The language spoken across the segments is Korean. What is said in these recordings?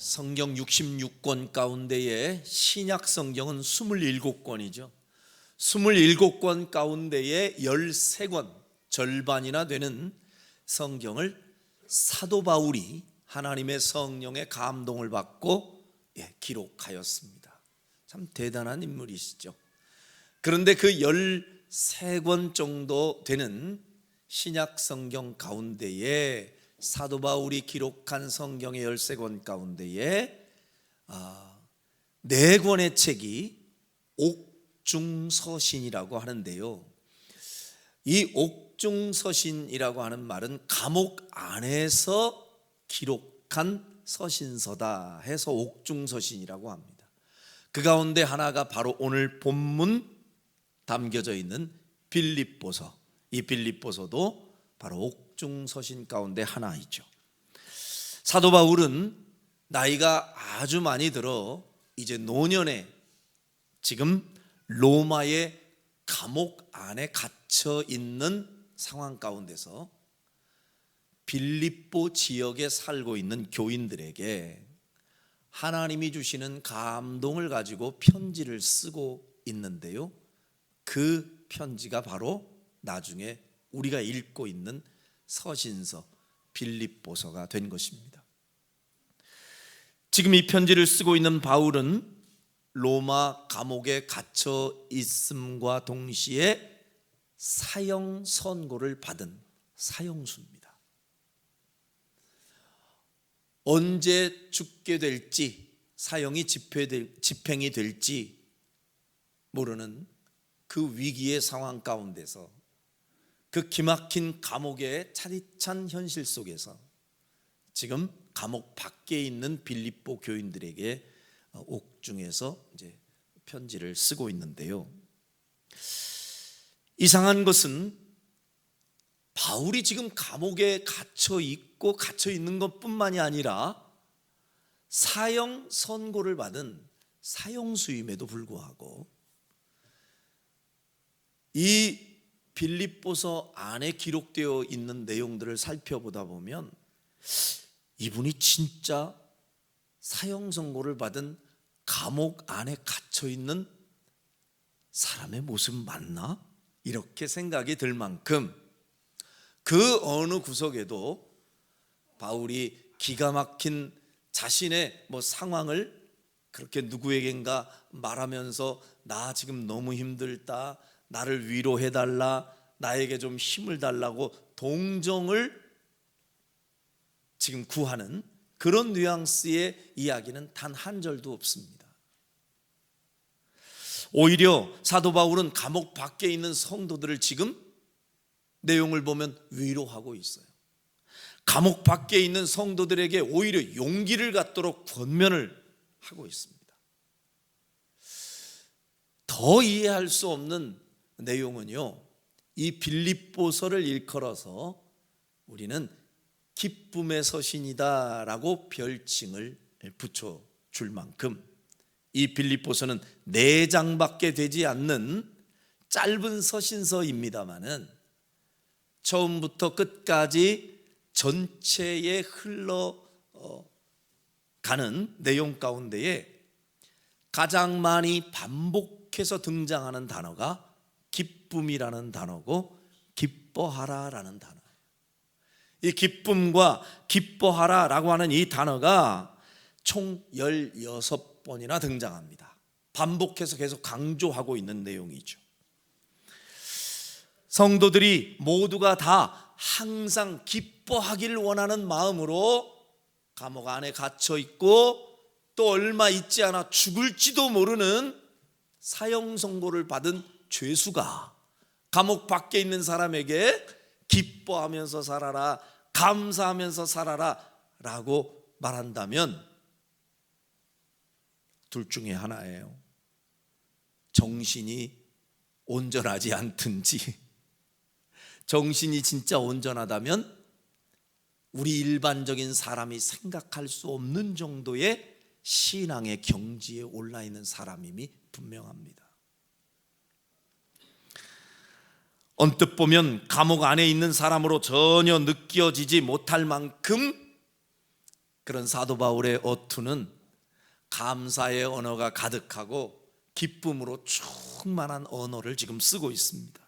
성경 66권 가운데에 신약 성경은 27권이죠. 27권 가운데에 13권, 절반이나 되는 성경을 사도 바울이 하나님의 성령의 감동을 받고 기록하였습니다. 참 대단한 인물이시죠. 그런데 그 13권 정도 되는 신약 성경 가운데에 사도 바울이 기록한 성경의 13권 가운데에 4권의 책이 옥중서신이라고 하는데요, 이 옥중서신이라고 하는 말은 감옥 안에서 기록한 서신서다 해서 옥중서신이라고 합니다. 그 가운데 하나가 바로 오늘 본문 담겨져 있는 빌립보서, 이 빌립보서도 바로 옥중서신 가운데 하나이죠. 사도 바울은 나이가 아주 많이 들어 이제 노년에 지금 로마의 감옥 안에 갇혀 있는 상황 가운데서 빌립보 지역에 살고 있는 교인들에게 하나님이 주시는 감동을 가지고 편지를 쓰고 있는데요, 그 편지가 바로 나중에 우리가 읽고 있는 서신서 빌립보서가 된 것입니다. 지금 이 편지를 쓰고 있는 바울은 로마 감옥에 갇혀 있음과 동시에 사형 선고를 받은 사형수입니다. 언제 죽게 될지, 사형이 집행이 될지 모르는 그 위기의 상황 가운데서, 그 기막힌 감옥의 차디찬 현실 속에서 지금 감옥 밖에 있는 빌립보 교인들에게 옥중에서 이제 편지를 쓰고 있는데요, 이상한 것은 바울이 지금 감옥에 갇혀 있고 갇혀 있는 것뿐만이 아니라 사형 선고를 받은 사형수임에도 불구하고 이 빌립보서 안에 기록되어 있는 내용들을 살펴보다 보면 이분이 진짜 사형 선고를 받은 감옥 안에 갇혀 있는 사람의 모습 맞나? 이렇게 생각이 들 만큼 그 어느 구석에도 바울이 기가 막힌 자신의 상황을 그렇게 누구에겐가 말하면서 나 지금 너무 힘들다, 나를 위로해달라, 나에게 좀 힘을 달라고 동정을 지금 구하는 그런 뉘앙스의 이야기는 단 한 절도 없습니다. 오히려 사도 바울은 감옥 밖에 있는 성도들을 지금 내용을 보면 위로하고 있어요. 감옥 밖에 있는 성도들에게 오히려 용기를 갖도록 권면을 하고 있습니다. 더 이해할 수 없는 내용은요, 이 빌립보서를 일컬어서 우리는 기쁨의 서신이다 라고 별칭을 붙여줄 만큼 이 빌립보서는 4장밖에 되지 않는 짧은 서신서입니다마는 처음부터 끝까지 전체에 흘러가는 내용 가운데에 가장 많이 반복해서 등장하는 단어가 기쁨이라는 단어고 기뻐하라라는 단어예요. 이 기쁨과 기뻐하라라고 하는 이 단어가 총 16번이나 등장합니다. 반복해서 계속 강조하고 있는 내용이죠. 성도들이 모두가 다 항상 기뻐하기를 원하는 마음으로 감옥 안에 갇혀 있고 또 얼마 있지 않아 죽을지도 모르는 사형 선고를 받은 죄수가 감옥 밖에 있는 사람에게 기뻐하면서 살아라, 감사하면서 살아라 라고 말한다면 둘 중에 하나예요. 정신이 온전하지 않든지, 정신이 진짜 온전하다면 우리 일반적인 사람이 생각할 수 없는 정도의 신앙의 경지에 올라 있는 사람임이 분명합니다. 언뜻 보면 감옥 안에 있는 사람으로 전혀 느껴지지 못할 만큼 그런 사도 바울의 어투는 감사의 언어가 가득하고 기쁨으로 충만한 언어를 지금 쓰고 있습니다.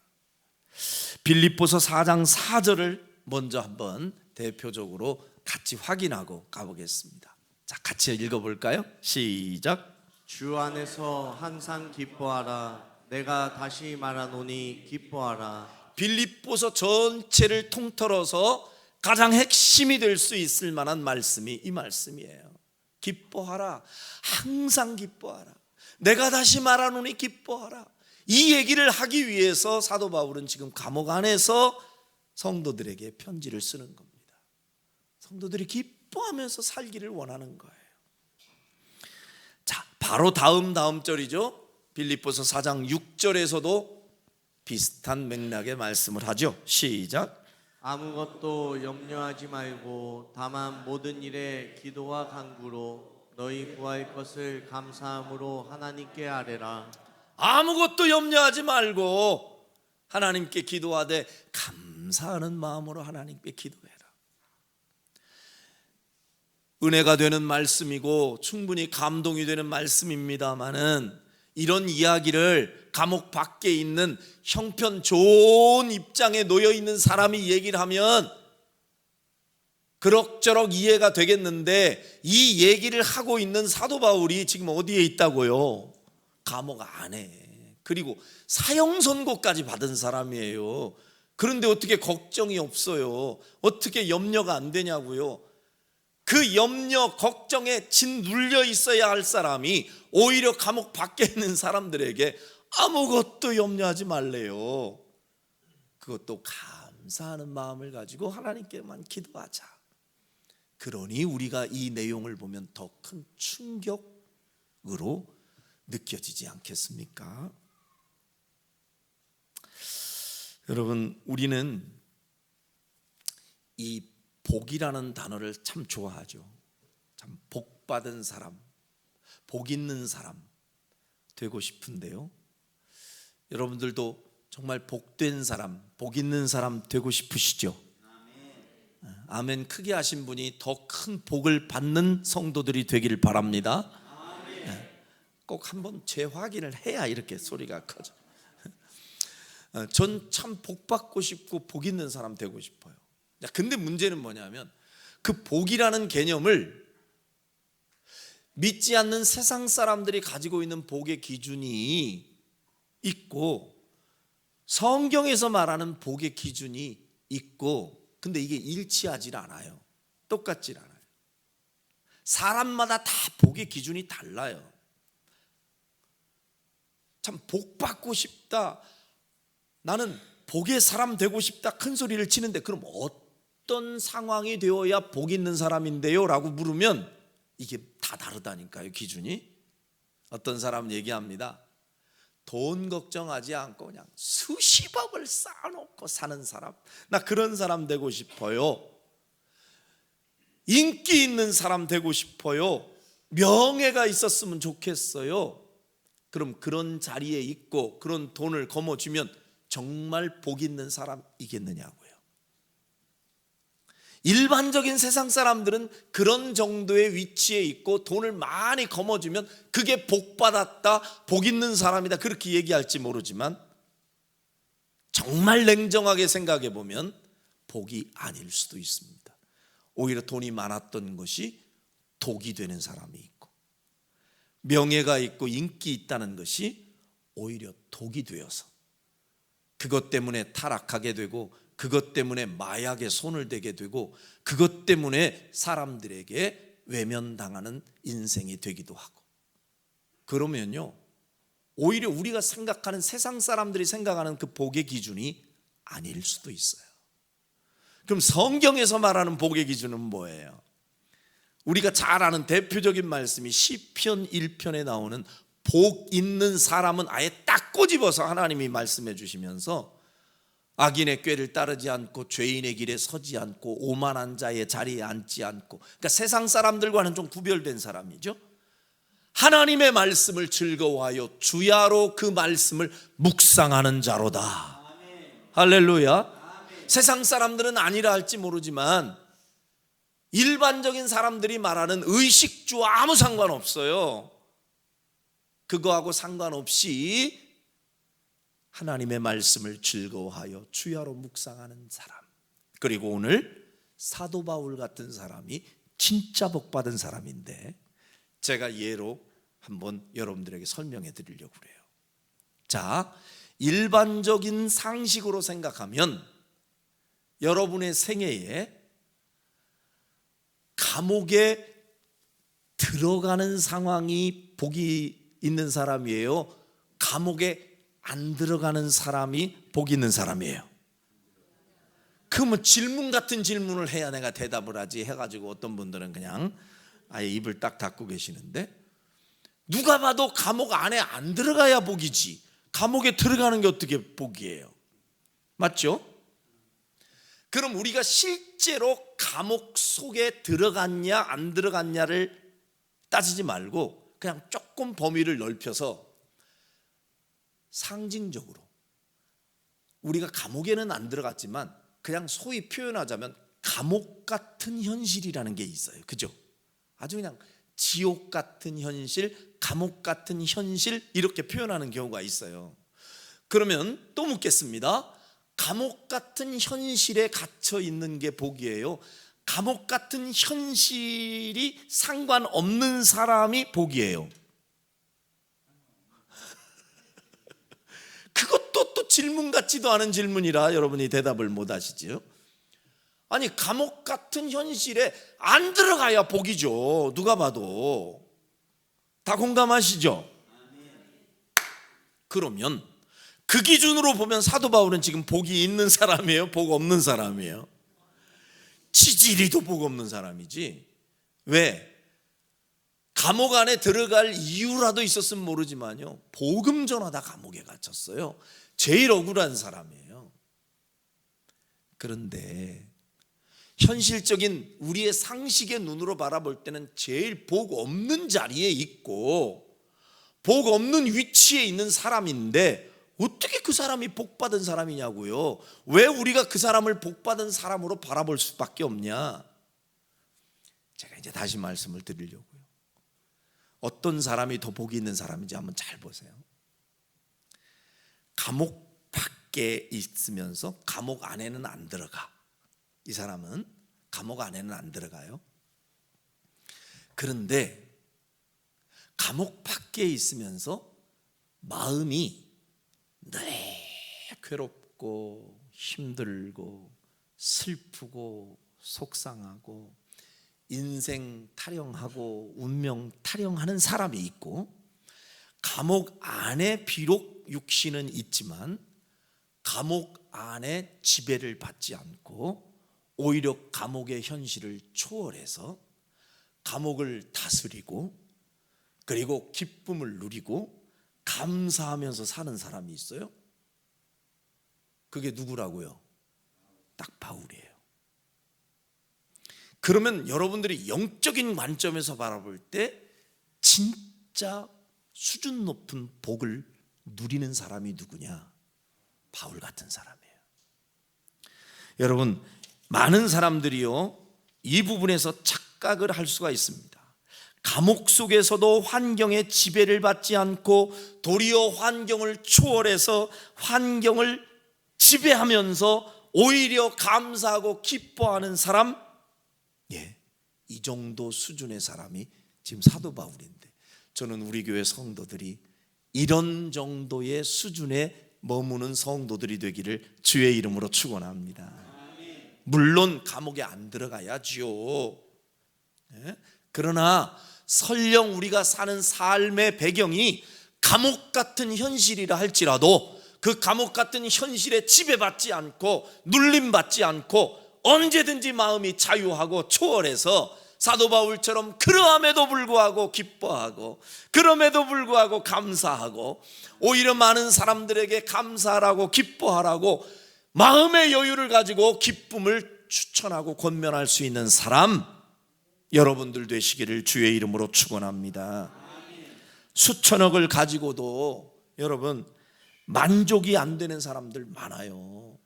빌립보서 4장 4절을 먼저 한번 대표적으로 같이 확인하고 가보겠습니다. 자, 같이 읽어볼까요? 시작. 주 안에서 항상 기뻐하라. 내가 다시 말하노니 기뻐하라. 빌립보서 전체를 통틀어서 가장 핵심이 될 수 있을 만한 말씀이 이 말씀이에요. 기뻐하라. 항상 기뻐하라. 내가 다시 말하노니 기뻐하라. 이 얘기를 하기 위해서 사도 바울은 지금 감옥 안에서 성도들에게 편지를 쓰는 겁니다. 성도들이 기뻐하면서 살기를 원하는 거예요. 자, 바로 다음 절이죠. 빌립보서 4장 6절에서도 비슷한 맥락의 말씀을 하죠. 시작. 아무것도 염려하지 말고 다만 모든 일에 기도와 간구로 너희 구할 것을 감사함으로 하나님께 아뢰라. 아무것도 염려하지 말고 하나님께 기도하되 감사하는 마음으로 하나님께 기도해라. 은혜가 되는 말씀이고 충분히 감동이 되는 말씀입니다마는 이런 이야기를 감옥 밖에 있는 형편 좋은 입장에 놓여 있는 사람이 얘기를 하면 그럭저럭 이해가 되겠는데, 이 얘기를 하고 있는 사도 바울이 지금 어디에 있다고요? 감옥 안에. 그리고 사형 선고까지 받은 사람이에요. 그런데 어떻게 걱정이 없어요? 어떻게 염려가 안 되냐고요? 그 염려, 걱정에 짓눌려 있어야 할 사람이 오히려 감옥 밖에 있는 사람들에게 아무것도 염려하지 말래요. 그것도 감사하는 마음을 가지고 하나님께만 기도하자. 그러니 우리가 이 내용을 보면 더 큰 충격으로 느껴지지 않겠습니까? 여러분, 우리는 이 복이라는 단어를 참 좋아하죠. 참 복받은 사람, 복 있는 사람 되고 싶은데요. 여러분들도 정말 복된 사람, 복 있는 사람 되고 싶으시죠? 아멘 크게 하신 분이 더 큰 복을 받는 성도들이 되기를 바랍니다. 꼭 한번 재확인을 해야 이렇게 소리가 커져. 전 참 복 받고 싶고 복 있는 사람 되고 싶어요. 근데 문제는 뭐냐면 그 복이라는 개념을 믿지 않는 세상 사람들이 가지고 있는 복의 기준이 있고 성경에서 말하는 복의 기준이 있고, 근데 이게 일치하지 않아요. 똑같지 않아요. 사람마다 다 복의 기준이 달라요. 참 복 받고 싶다, 나는 복의 사람 되고 싶다 큰 소리를 치는데, 그럼 어떤 상황이 되어야 복 있는 사람인데요? 라고 물으면 이게 다 다르다니까요, 기준이. 어떤 사람은 얘기합니다. 돈 걱정하지 않고 그냥 수십억을 쌓아놓고 사는 사람, 나 그런 사람 되고 싶어요. 인기 있는 사람 되고 싶어요. 명예가 있었으면 좋겠어요. 그럼 그런 자리에 있고 그런 돈을 거머쥐면 정말 복 있는 사람이겠느냐고요. 일반적인 세상 사람들은 그런 정도의 위치에 있고 돈을 많이 거머쥐면 그게 복 받았다, 복 있는 사람이다, 그렇게 얘기할지 모르지만 정말 냉정하게 생각해 보면 복이 아닐 수도 있습니다. 오히려 돈이 많았던 것이 독이 되는 사람이 있고, 명예가 있고 인기 있다는 것이 오히려 독이 되어서 그것 때문에 타락하게 되고, 그것 때문에 마약에 손을 대게 되고, 그것 때문에 사람들에게 외면당하는 인생이 되기도 하고. 그러면요, 오히려 우리가 생각하는, 세상 사람들이 생각하는 그 복의 기준이 아닐 수도 있어요. 그럼 성경에서 말하는 복의 기준은 뭐예요? 우리가 잘 아는 대표적인 말씀이 시편 1편에 나오는 복 있는 사람은 아예 딱 꼬집어서 하나님이 말씀해 주시면서 악인의 꾀를 따르지 않고 죄인의 길에 서지 않고 오만한 자의 자리에 앉지 않고, 그러니까 세상 사람들과는 좀 구별된 사람이죠. 하나님의 말씀을 즐거워하여 주야로 그 말씀을 묵상하는 자로다. 할렐루야. 세상 사람들은 아니라 할지 모르지만 일반적인 사람들이 말하는 의식주와 아무 상관없어요. 그거하고 상관없이 하나님의 말씀을 즐거워하여 주야로 묵상하는 사람, 그리고 오늘 사도 바울 같은 사람이 진짜 복받은 사람인데 제가 예로 한번 여러분들에게 설명해 드리려고 그래요. 자, 일반적인 상식으로 생각하면 여러분의 생애에 감옥에 들어가는 상황이 복이 있는 사람이에요? 감옥에 안 들어가는 사람이 복이 있는 사람이에요? 그러면 질문 같은 질문을 해야 내가 대답을 하지 해가지고 어떤 분들은 그냥 아예 입을 딱 닫고 계시는데, 누가 봐도 감옥 안에 안 들어가야 복이지 감옥에 들어가는 게 어떻게 복이에요? 맞죠? 그럼 우리가 실제로 감옥 속에 들어갔냐 안 들어갔냐를 따지지 말고 그냥 조금 범위를 넓혀서 상징적으로 우리가 감옥에는 안 들어갔지만 그냥 소위 표현하자면 감옥 같은 현실이라는 게 있어요. 그죠? 아주 그냥 지옥 같은 현실, 감옥 같은 현실, 이렇게 표현하는 경우가 있어요. 그러면 또 묻겠습니다. 감옥 같은 현실에 갇혀 있는 게 복이에요? 감옥 같은 현실이 상관없는 사람이 복이에요? 그것도 또 질문 같지도 않은 질문이라 여러분이 대답을 못 하시죠. 아니, 감옥 같은 현실에 안 들어가야 복이죠. 누가 봐도. 다 공감하시죠? 그러면 그 기준으로 보면 사도 바울은 지금 복이 있는 사람이에요? 복 없는 사람이에요? 치질이도 복 없는 사람이지. 왜? 감옥 안에 들어갈 이유라도 있었으면 모르지만요, 복음 전하다 감옥에 갇혔어요. 제일 억울한 사람이에요. 그런데 현실적인 우리의 상식의 눈으로 바라볼 때는 제일 복 없는 자리에 있고 복 없는 위치에 있는 사람인데 어떻게 그 사람이 복 받은 사람이냐고요. 왜 우리가 그 사람을 복 받은 사람으로 바라볼 수밖에 없냐. 제가 이제 다시 말씀을 드리려고요. 어떤 사람이 더 복이 있는 사람인지 한번 잘 보세요. 감옥 밖에 있으면서 감옥 안에는 안 들어가. 이 사람은 감옥 안에는 안 들어가요. 그런데 감옥 밖에 있으면서 마음이 늘 괴롭고 힘들고 슬프고 속상하고 인생 타령하고 운명 타령하는 사람이 있고, 감옥 안에 비록 육신은 있지만 감옥 안에 지배를 받지 않고 오히려 감옥의 현실을 초월해서 감옥을 다스리고 그리고 기쁨을 누리고 감사하면서 사는 사람이 있어요. 그게 누구라고요? 딱 바울이에요. 그러면 여러분들이 영적인 관점에서 바라볼 때 진짜 수준 높은 복을 누리는 사람이 누구냐? 바울 같은 사람이에요. 여러분, 많은 사람들이요, 이 부분에서 착각을 할 수가 있습니다. 감옥 속에서도 환경의 지배를 받지 않고 도리어 환경을 초월해서 환경을 지배하면서 오히려 감사하고 기뻐하는 사람, 이 정도 수준의 사람이 지금 사도 바울인데, 저는 우리 교회 성도들이 이런 정도의 수준에 머무는 성도들이 되기를 주의 이름으로 축원합니다. 물론 감옥에 안 들어가야지요. 그러나 설령 우리가 사는 삶의 배경이 감옥 같은 현실이라 할지라도 그 감옥 같은 현실에 지배받지 않고 눌림받지 않고 언제든지 마음이 자유하고 초월해서 사도 바울처럼 그러함에도 불구하고 기뻐하고 그럼에도 불구하고 감사하고 오히려 많은 사람들에게 감사하라고 기뻐하라고 마음의 여유를 가지고 기쁨을 추천하고 권면할 수 있는 사람, 여러분들 되시기를 주의 이름으로 축원합니다. 수천억을 가지고도 여러분 만족이 안 되는 사람들 많아요.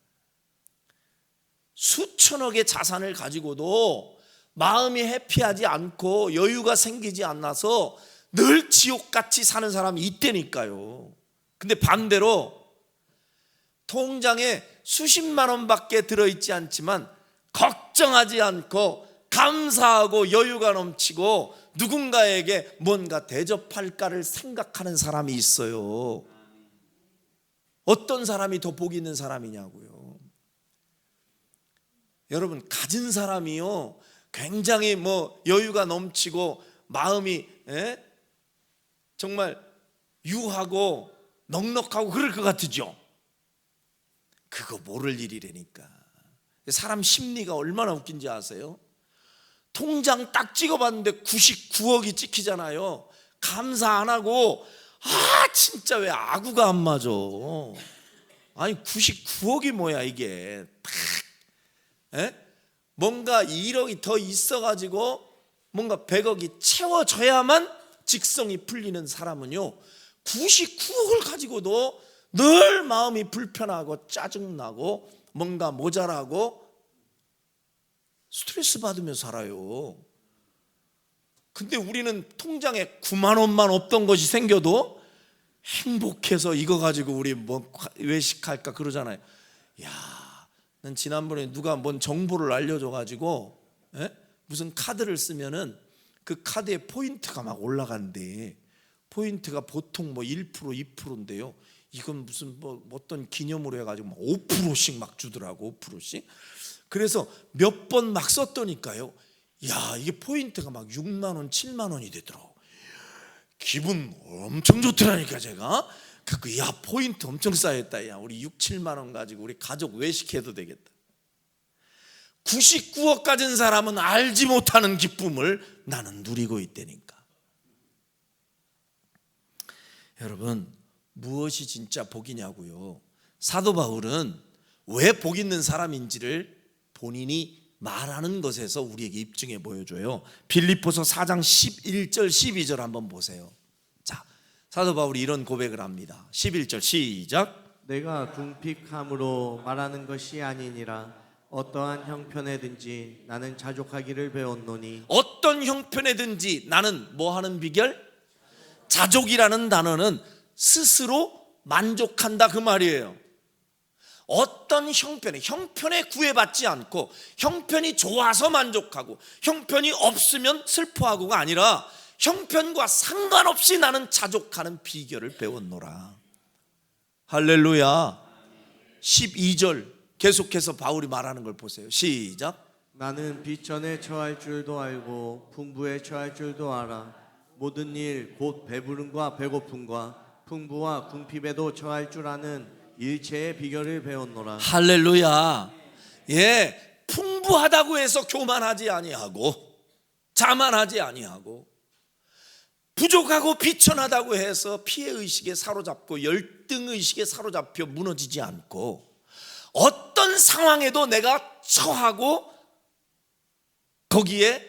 수천억의 자산을 가지고도 마음이 해피하지 않고 여유가 생기지 않아서 늘 지옥같이 사는 사람이 있다니까요. 근데 반대로 통장에 수십만 원밖에 들어있지 않지만 걱정하지 않고 감사하고 여유가 넘치고 누군가에게 뭔가 대접할까를 생각하는 사람이 있어요. 어떤 사람이 더 복 있는 사람이냐고요. 여러분, 가진 사람이요 굉장히 여유가 넘치고 마음이 정말 유하고 넉넉하고 그럴 것 같으죠. 그거 모를 일이라니까. 사람 심리가 얼마나 웃긴지 아세요? 통장 딱 찍어봤는데 99억이 찍히잖아요. 감사 안 하고 진짜 왜 아구가 안 맞아. 아니 99억이 뭐야 이게. 뭔가 1억이 더 있어가지고 뭔가 100억이 채워져야만 직성이 풀리는 사람은요 99억을 가지고도 늘 마음이 불편하고 짜증나고 뭔가 모자라고 스트레스 받으면서 살아요. 근데 우리는 통장에 9만 원만 없던 것이 생겨도 행복해서 이거 가지고 우리 외식할까 그러잖아요. 난 지난번에 누가 뭔 정보를 알려줘가지고 무슨 카드를 쓰면은 그 카드에 포인트가 막 올라간대. 포인트가 보통 1%, 2%인데요. 이건 무슨 어떤 기념으로 해가지고 5%씩 막 주더라고. 5%씩. 그래서 몇 번 막 썼더니까요. 이게 포인트가 막 6만 원, 7만 원이 되더라고. 기분 엄청 좋더라니까 제가. 포인트 엄청 쌓였다. 우리 6, 7만 원 가지고 우리 가족 외식해도 되겠다. 99억 가진 사람은 알지 못하는 기쁨을 나는 누리고 있다니까. 여러분, 무엇이 진짜 복이냐고요. 사도 바울은 왜 복 있는 사람인지를 본인이 말하는 것에서 우리에게 입증해 보여줘요. 빌립보서 4장 11절 12절 한번 보세요. 자, 사도 바울이 이런 고백을 합니다. 11절 시작. 내가 궁핍함으로 말하는 것이 아니니라. 어떠한 형편에든지 나는 자족하기를 배웠노니. 어떤 형편에든지 나는 뭐 하는 비결? 자족이라는 단어는 스스로 만족한다 그 말이에요. 어떤 형편에 구애받지 않고 형편이 좋아서 만족하고 형편이 없으면 슬퍼하고가 아니라 형편과 상관없이 나는 자족하는 비결을 배웠노라. 할렐루야. 12절 계속해서 바울이 말하는 걸 보세요. 시작. 나는 비천에 처할 줄도 알고 풍부에 처할 줄도 알아. 모든 일 곧 배부름과 배고픔과 풍부와 궁핍에도 처할 줄 아는 일체의 비결을 배웠노라. 할렐루야. 풍부하다고 해서 교만하지 아니하고 자만하지 아니하고 부족하고 비천하다고 해서 피해의식에 사로잡고 열등의식에 사로잡혀 무너지지 않고 어떤 상황에도 내가 처하고 거기에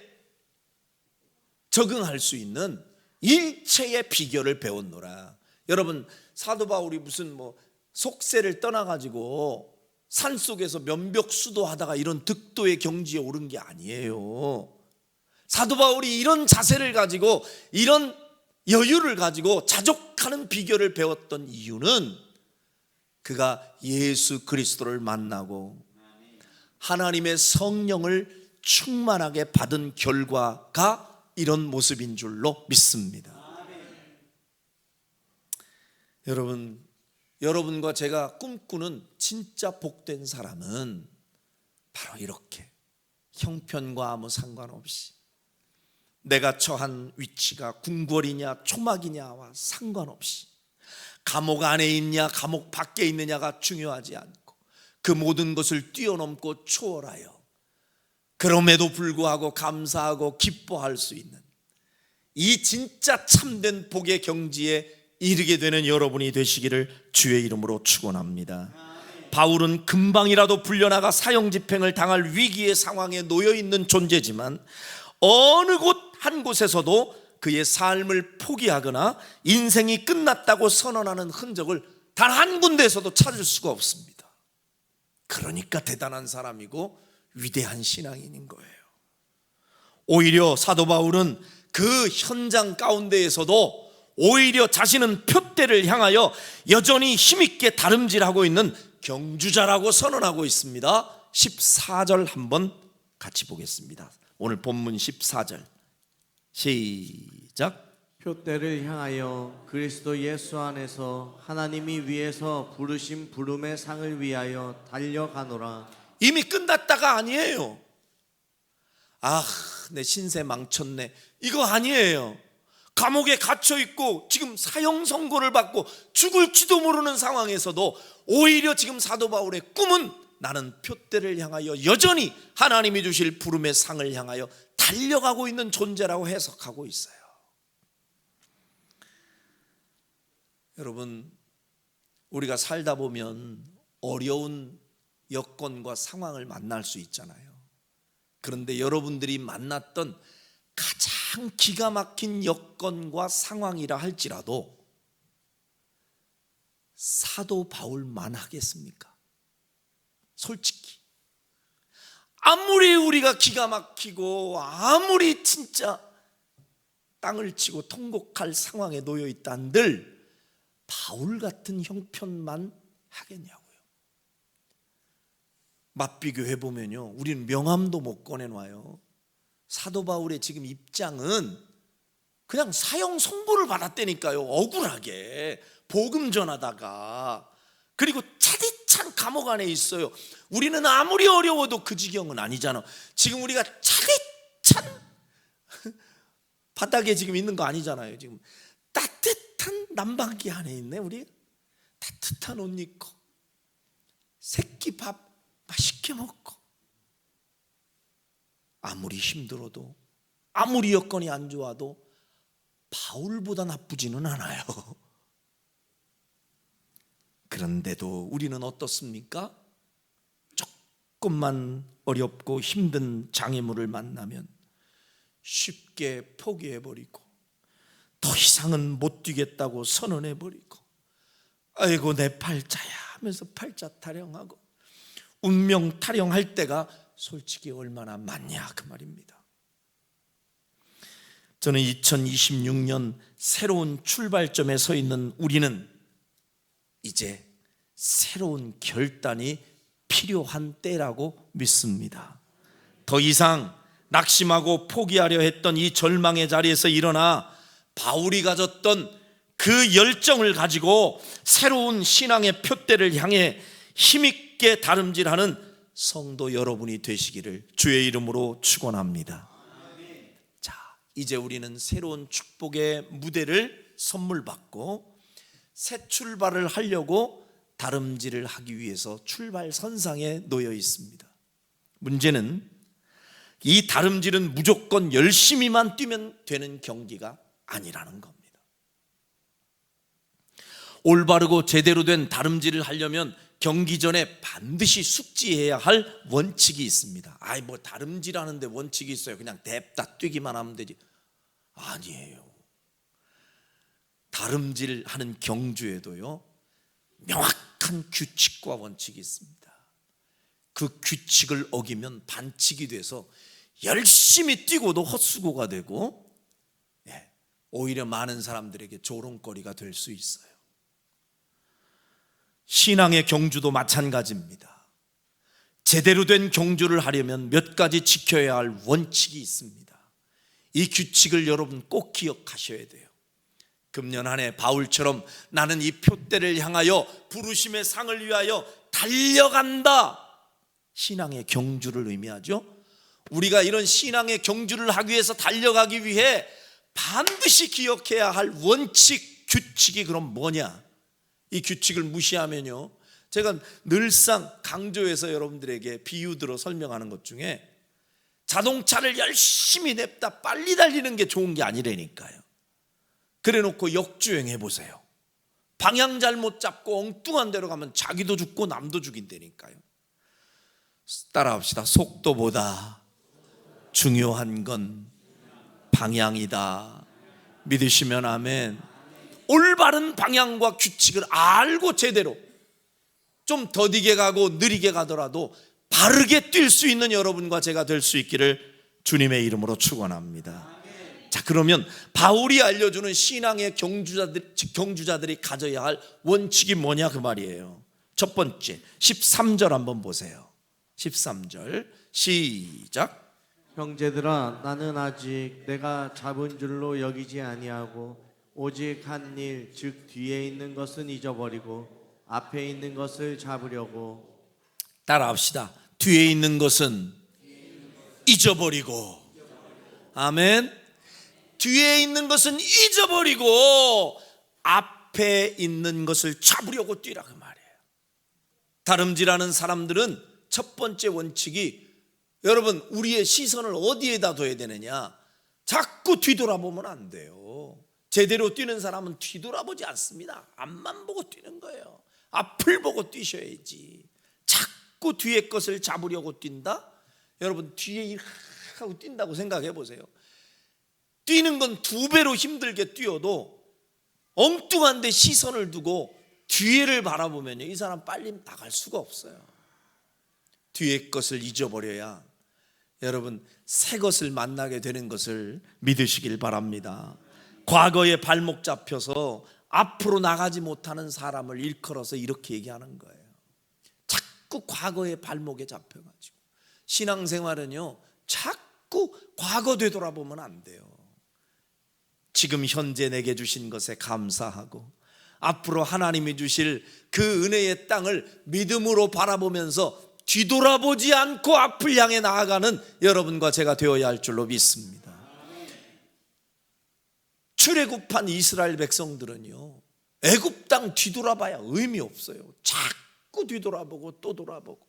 적응할 수 있는 일체의 비결을 배웠노라. 여러분, 사도 바울이 무슨 속세를 떠나가지고 산속에서 면벽수도하다가 이런 득도의 경지에 오른 게 아니에요. 사도 바울이 이런 자세를 가지고 이런 여유를 가지고 자족하는 비결을 배웠던 이유는 그가 예수 그리스도를 만나고 하나님의 성령을 충만하게 받은 결과가 이런 모습인 줄로 믿습니다. 여러분과 제가 꿈꾸는 진짜 복된 사람은 바로 이렇게 형편과 아무 상관없이 내가 처한 위치가 궁궐이냐 초막이냐와 상관없이 감옥 안에 있냐 감옥 밖에 있느냐가 중요하지 않고 그 모든 것을 뛰어넘고 초월하여 그럼에도 불구하고 감사하고 기뻐할 수 있는 이 진짜 참된 복의 경지에 이르게 되는 여러분이 되시기를 주의 이름으로 축원합니다. 바울은 금방이라도 불려나가 사형집행을 당할 위기의 상황에 놓여 있는 존재지만 어느 곳 한 곳에서도 그의 삶을 포기하거나 인생이 끝났다고 선언하는 흔적을 단 한 군데에서도 찾을 수가 없습니다. 그러니까 대단한 사람이고 위대한 신앙인인 거예요. 오히려 사도 바울은 그 현장 가운데에서도 오히려 자신은 표대를 향하여 여전히 힘있게 다름질하고 있는 경주자라고 선언하고 있습니다. 14절 한번 같이 보겠습니다. 오늘 본문 14절 시작. 표대를 향하여 그리스도 예수 안에서 하나님이 위에서 부르신 부름의 상을 위하여 달려가노라. 이미 끝났다가 아니에요. 아, 내 신세 망쳤네, 이거 아니에요. 감옥에 갇혀 있고 지금 사형 선고를 받고 죽을지도 모르는 상황에서도 오히려 지금 사도 바울의 꿈은 나는 표대를 향하여 여전히 하나님이 주실 부름의 상을 향하여 달려가고 있는 존재라고 해석하고 있어요. 여러분, 우리가 살다 보면 어려운 여건과 상황을 만날 수 있잖아요. 그런데 여러분들이 만났던 가장 기가 막힌 여건과 상황이라 할지라도 사도 바울만 하겠습니까? 솔직히 아무리 우리가 기가 막히고 아무리 진짜 땅을 치고 통곡할 상황에 놓여 있다는들 바울 같은 형편만 하겠냐고요. 맞비교해 보면요, 우리는 명함도 못 꺼내놔요. 사도 바울의 지금 입장은 그냥 사형 선고를 받았다니까요. 억울하게 복음 전하다가. 그리고 차디찬 감옥 안에 있어요. 우리는 아무리 어려워도 그 지경은 아니잖아. 지금 우리가 차디찬 바닥에 지금 있는 거 아니잖아요. 지금 따뜻한 난방기 안에 있네. 우리 따뜻한 옷 입고 새끼 밥 맛있게 먹고, 아무리 힘들어도 아무리 여건이 안 좋아도 바울보다 나쁘지는 않아요. 그런데도 우리는 어떻습니까? 조금만 어렵고 힘든 장애물을 만나면 쉽게 포기해버리고 더 이상은 못 뛰겠다고 선언해버리고, 아이고 내 팔자야 하면서 팔자 타령하고 운명 타령할 때가 솔직히 얼마나 많냐 그 말입니다. 저는 2026년 새로운 출발점에 서 있는 우리는 이제 새로운 결단이 필요한 때라고 믿습니다. 더 이상 낙심하고 포기하려 했던 이 절망의 자리에서 일어나 바울이 가졌던 그 열정을 가지고 새로운 신앙의 표대를 향해 힘있게 다름질하는 성도 여러분이 되시기를 주의 이름으로 축원합니다. 자, 이제 우리는 새로운 축복의 무대를 선물 받고 새 출발을 하려고 다름질을 하기 위해서 출발선상에 놓여 있습니다. 문제는 이 다름질은 무조건 열심히만 뛰면 되는 경기가 아니라는 겁니다. 올바르고 제대로 된 다름질을 하려면 경기 전에 반드시 숙지해야 할 원칙이 있습니다. 아이 뭐 다름질하는데 원칙이 있어요. 그냥 냅다 뛰기만 하면 되지. 아니에요. 다름질하는 경주에도요, 명확한 규칙과 원칙이 있습니다. 그 규칙을 어기면 반칙이 돼서 열심히 뛰고도 헛수고가 되고, 오히려 많은 사람들에게 조롱거리가 될 수 있어요. 신앙의 경주도 마찬가지입니다. 제대로 된 경주를 하려면 몇 가지 지켜야 할 원칙이 있습니다. 이 규칙을 여러분 꼭 기억하셔야 돼요. 금년 한 해 바울처럼 나는 이 표대를 향하여 부르심의 상을 위하여 달려간다, 신앙의 경주를 의미하죠. 우리가 이런 신앙의 경주를 하기 위해서 달려가기 위해 반드시 기억해야 할 원칙, 규칙이 그럼 뭐냐? 이 규칙을 무시하면요, 제가 늘상 강조해서 여러분들에게 비유 들어 설명하는 것 중에 자동차를 열심히 냅다 빨리 달리는 게 좋은 게 아니라니까요. 그래 놓고 역주행해 보세요. 방향 잘못 잡고 엉뚱한 데로 가면 자기도 죽고 남도 죽인다니까요. 따라합시다. 속도보다 중요한 건 방향이다. 믿으시면 아멘. 올바른 방향과 규칙을 알고 제대로, 좀 더디게 가고 느리게 가더라도 바르게 뛸 수 있는 여러분과 제가 될 수 있기를 주님의 이름으로 축원합니다. 자, 그러면 바울이 알려주는 신앙의 경주자들이 가져야 할 원칙이 뭐냐 그 말이에요. 첫 번째 13절 한번 보세요. 13절 시작. 형제들아, 나는 아직 내가 잡은 줄로 여기지 아니하고 오직 한 일, 즉 뒤에 있는 것은 잊어버리고 앞에 있는 것을 잡으려고. 따라합시다. 뒤에 있는 것은 잊어버리고. 아멘. 뒤에 있는 것은 잊어버리고 앞에 있는 것을 잡으려고 뛰라 그 말이에요. 다름질하는 사람들은 첫 번째 원칙이, 여러분, 우리의 시선을 어디에다 둬야 되느냐? 자꾸 뒤돌아보면 안 돼요. 제대로 뛰는 사람은 뒤돌아보지 않습니다. 앞만 보고 뛰는 거예요. 앞을 보고 뛰셔야지. 자꾸 뒤에 것을 잡으려고 뛴다? 여러분, 뒤에 일 하고 뛴다고 생각해 보세요. 뛰는 건 2배로 힘들게 뛰어도 엉뚱한 데 시선을 두고 뒤에를 바라보면요, 이 사람 빨리 나갈 수가 없어요. 뒤에 것을 잊어버려야 여러분 새 것을 만나게 되는 것을 믿으시길 바랍니다. 과거에 발목 잡혀서 앞으로 나가지 못하는 사람을 일컬어서 이렇게 얘기하는 거예요. 자꾸 과거의 발목에 잡혀가지고. 신앙생활은요, 자꾸 과거 되돌아보면 안 돼요. 지금 현재 내게 주신 것에 감사하고 앞으로 하나님이 주실 그 은혜의 땅을 믿음으로 바라보면서 뒤돌아보지 않고 앞을 향해 나아가는 여러분과 제가 되어야 할 줄로 믿습니다. 출애굽한 이스라엘 백성들은요, 애굽 땅 뒤돌아봐야 의미 없어요. 자꾸 뒤돌아보고 또 돌아보고.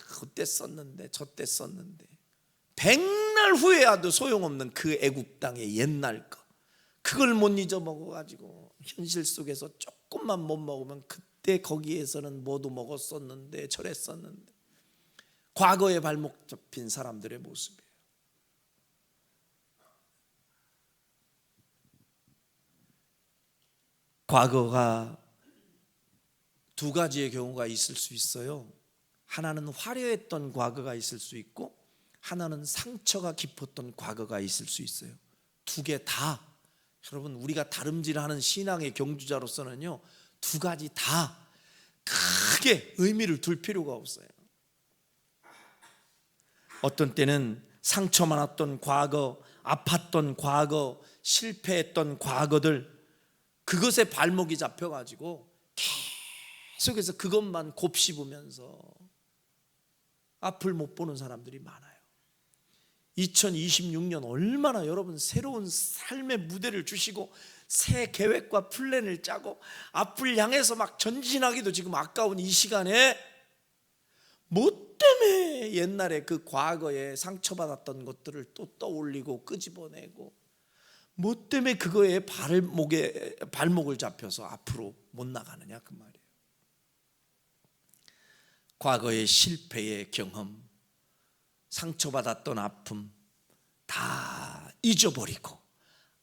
그때 썼는데 저때 썼는데, 백날 후회해도 소용없는 그 애굽 땅의 옛날 거, 그걸 못 잊어먹어가지고 현실 속에서 조금만 못 먹으면 그때 거기에서는 뭐도 먹었었는데 저랬었는데, 과거에 발목 잡힌 사람들의 모습이에요. 과거가 2가지의 경우가 있을 수 있어요. 하나는 화려했던 과거가 있을 수 있고, 하나는 상처가 깊었던 과거가 있을 수 있어요. 2개 다, 여러분, 우리가 다름질하는 신앙의 경주자로서는요, 2가지 다 크게 의미를 둘 필요가 없어요. 어떤 때는 상처 많았던 과거, 아팠던 과거, 실패했던 과거들, 그것에 발목이 잡혀가지고 계속해서 그것만 곱씹으면서 앞을 못 보는 사람들이 많아요. 2026년 얼마나 여러분 새로운 삶의 무대를 주시고 새 계획과 플랜을 짜고 앞을 향해서 막 전진하기도 지금 아까운 이 시간에 뭐 때문에 옛날에 그 과거에 상처받았던 것들을 또 떠올리고 끄집어내고, 뭐 때문에 그거에 발목을 잡혀서 앞으로 못 나가느냐 그 말이에요. 과거의 실패의 경험, 상처받았던 아픔 다 잊어버리고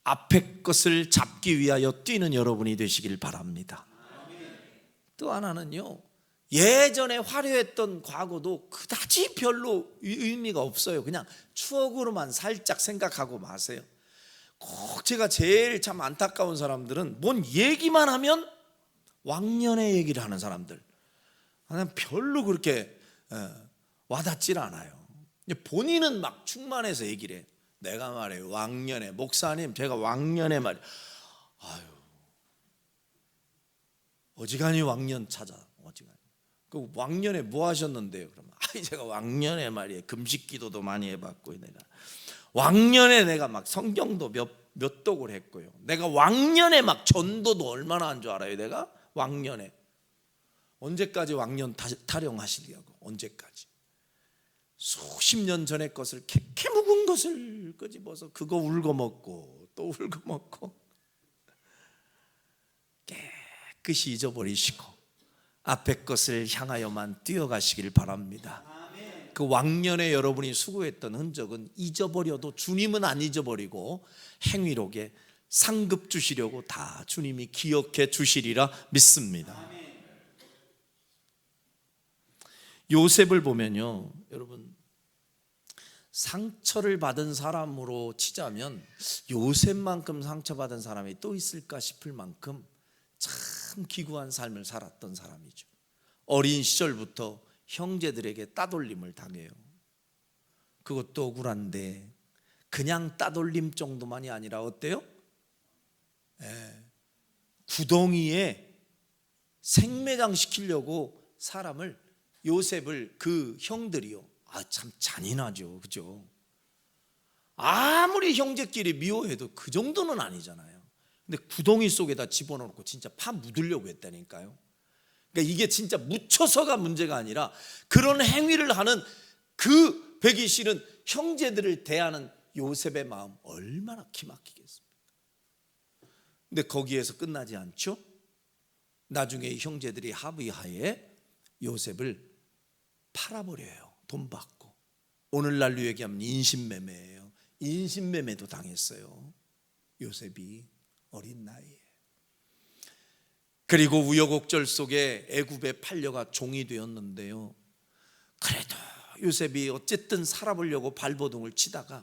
앞의 것을 잡기 위하여 뛰는 여러분이 되시길 바랍니다. 또 하나는요, 예전에 화려했던 과거도 그다지 별로 의미가 없어요. 그냥 추억으로만 살짝 생각하고 마세요. 꼭 제가 제일 참 안타까운 사람들은 뭔 얘기만 하면 왕년의 얘기를 하는 사람들, 그냥 별로 그렇게 와닿질 않아요. 본인은 막 충만해서 얘기를 해. 내가 말해요, 왕년에 목사님 제가 왕년에 말이에요. 아유, 어지간히 왕년 찾아. 어지간히. 그 왕년에 뭐 하셨는데요? 그러면 제가 왕년에 말이에요, 금식 기도도 많이 해봤고요. 내가 왕년에 내가 막 성경도 몇 독을 했고요. 내가 왕년에 막 전도도 얼마나 한 줄 알아요? 내가 왕년에. 언제까지 왕년 타령하시려고? 언제까지? 수십 년 전의 것을 캐캐 묵은 것을 끄집어서 그거 울고 먹고 또 울고 먹고 깨끗이 잊어버리시고 앞의 것을 향하여만 뛰어가시길 바랍니다. 그 왕년에 여러분이 수고했던 흔적은 잊어버려도 주님은 안 잊어버리고 행위록에 상급 주시려고 다 주님이 기억해 주시리라 믿습니다. 요셉을 보면요, 여러분, 상처를 받은 사람으로 치자면 요셉만큼 상처받은 사람이 또 있을까 싶을 만큼 참 기구한 삶을 살았던 사람이죠. 어린 시절부터 형제들에게 따돌림을 당해요. 그것도 억울한데 그냥 따돌림 정도만이 아니라 어때요? 구덩이에 생매장 시키려고 사람을, 요셉을, 그 형들이요, 참 잔인하죠, 그죠? 아무리 형제끼리 미워해도 그 정도는 아니잖아요. 근데 구덩이 속에다 집어넣고 진짜 파 묻으려고 했다니까요. 그러니까 이게 진짜 묻혀서가 문제가 아니라 그런 행위를 하는 그 배기 싫은 형제들을 대하는 요셉의 마음 얼마나 기막히겠습니까? 근데 거기에서 끝나지 않죠. 나중에 형제들이 합의하에 요셉을 팔아버려요. 돈 받고. 오늘날로 얘기하면 인신매매예요. 인신매매도 당했어요, 요셉이 어린 나이에. 그리고 우여곡절 속에 애굽에 팔려가 종이 되었는데요, 그래도 요셉이 어쨌든 살아보려고 발버둥을 치다가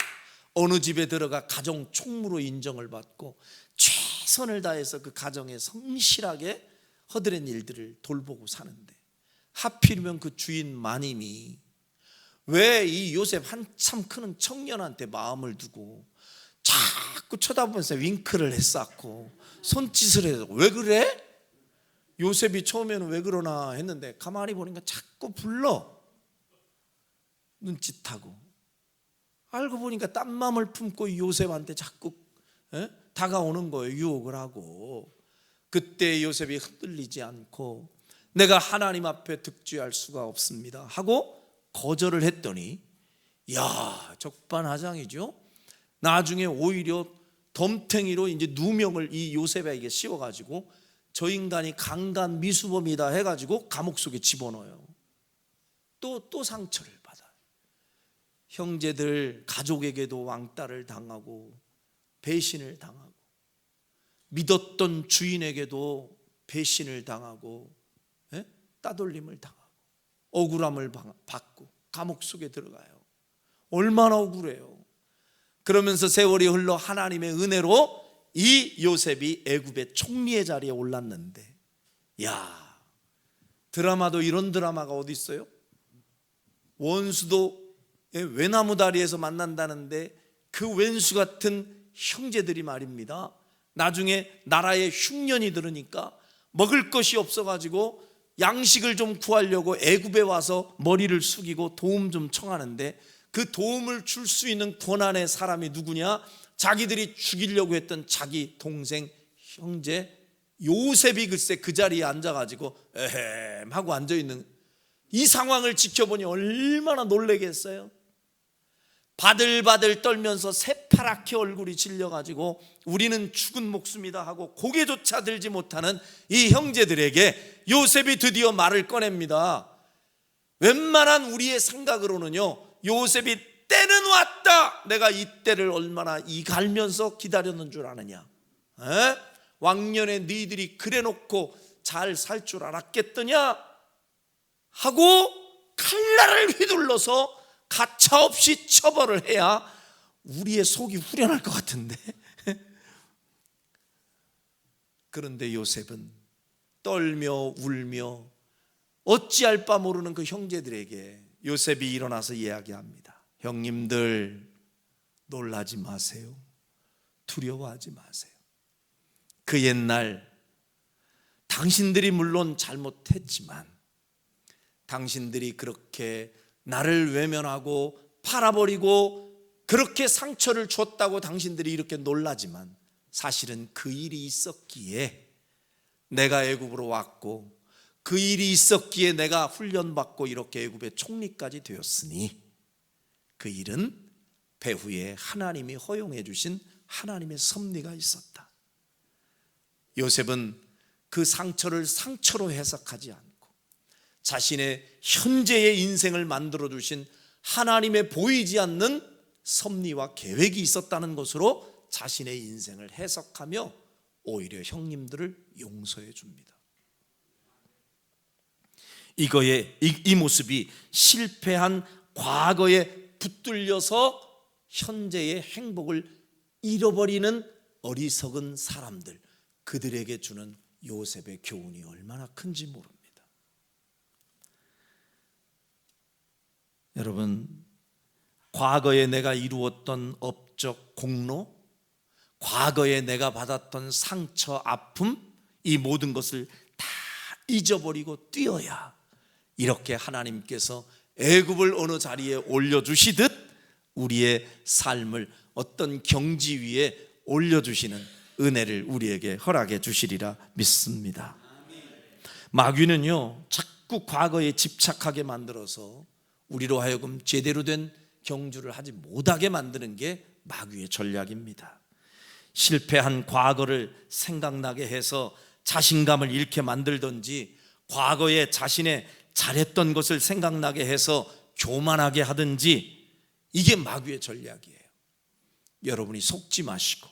어느 집에 들어가 가정 총무로 인정을 받고 최선을 다해서 그 가정에 성실하게 허드렛 일들을 돌보고 사는데, 하필이면 그 주인 마님이 왜 이 요셉 한참 크는 청년한테 마음을 두고 자꾸 쳐다보면서 윙크를 했었고 손짓을 해서 왜 그래? 요셉이 처음에는 왜 그러나 했는데 가만히 보니까 자꾸 불러, 눈짓하고. 알고 보니까 딴 마음을 품고 요셉한테 자꾸 다가오는 거예요, 유혹을 하고. 그때 요셉이 흔들리지 않고 내가 하나님 앞에 득죄할 수가 없습니다 하고 거절을 했더니, 야, 적반하장이죠. 나중에 오히려 덤탱이로 이제 누명을 이 요셉에게 씌워가지고 저 인간이 강간 미수범이다 해가지고 감옥 속에 집어넣어요. 또 상처를 받아요. 형제들, 가족에게도 왕따를 당하고 배신을 당하고, 믿었던 주인에게도 배신을 당하고 따돌림을 당하고 억울함을 받고 감옥 속에 들어가요. 얼마나 억울해요. 그러면서 세월이 흘러 하나님의 은혜로 이 요셉이 애굽의 총리의 자리에 올랐는데, 야, 드라마도 이런 드라마가 어디 있어요? 원수도 외나무 다리에서 만난다는데 그 왼수 같은 형제들이 말입니다, 나중에 나라에 흉년이 들으니까 먹을 것이 없어가지고 양식을 좀 구하려고 애굽에 와서 머리를 숙이고 도움 좀 청하는데, 그 도움을 줄 수 있는 권한의 사람이 누구냐? 자기들이 죽이려고 했던 자기 동생, 형제 요셉이 글쎄 그 자리에 앉아가지고 에헴 하고 앉아있는 이 상황을 지켜보니 얼마나 놀라겠어요. 바들바들 떨면서 새파랗게 얼굴이 질려가지고 우리는 죽은 목숨이다 하고 고개조차 들지 못하는 이 형제들에게 요셉이 드디어 말을 꺼냅니다. 웬만한 우리의 생각으로는요, 요셉이 때는 왔다, 내가 이 때를 얼마나 이갈면서 기다렸는 줄 아느냐, 왕년에 너희들이 그래놓고 잘 살 줄 알았겠더냐 하고 칼날을 휘둘러서 가차없이 처벌을 해야 우리의 속이 후련할 것 같은데 그런데 요셉은 떨며 울며 어찌할 바 모르는 그 형제들에게 요셉이 일어나서 이야기합니다. 형님들, 놀라지 마세요. 두려워하지 마세요. 그 옛날 당신들이 물론 잘못했지만 당신들이 그렇게 나를 외면하고 팔아버리고 그렇게 상처를 줬다고 당신들이 이렇게 놀라지만 사실은 그 일이 있었기에 내가 애굽으로 왔고 그 일이 있었기에 내가 훈련받고 이렇게 애굽의 총리까지 되었으니 그 일은 배후에 하나님이 허용해 주신 하나님의 섭리가 있었다. 요셉은 그 상처를 상처로 해석하지 않고 자신의 현재의 인생을 만들어 주신 하나님의 보이지 않는 섭리와 계획이 있었다는 것으로 자신의 인생을 해석하며 오히려 형님들을 용서해 줍니다. 이 모습이 실패한 과거에 붙들려서 현재의 행복을 잃어버리는 어리석은 사람들, 그들에게 주는 요셉의 교훈이 얼마나 큰지 모릅니다. 여러분, 과거에 내가 이루었던 업적 공로, 과거에 내가 받았던 상처 아픔, 이 모든 것을 다 잊어버리고 뛰어야 이렇게 하나님께서 애굽을 어느 자리에 올려주시듯 우리의 삶을 어떤 경지 위에 올려주시는 은혜를 우리에게 허락해 주시리라 믿습니다. 마귀는요, 자꾸 과거에 집착하게 만들어서 우리로 하여금 제대로 된 경주를 하지 못하게 만드는 게 마귀의 전략입니다. 실패한 과거를 생각나게 해서 자신감을 잃게 만들든지, 과거에 자신의 잘했던 것을 생각나게 해서 교만하게 하든지, 이게 마귀의 전략이에요. 여러분이 속지 마시고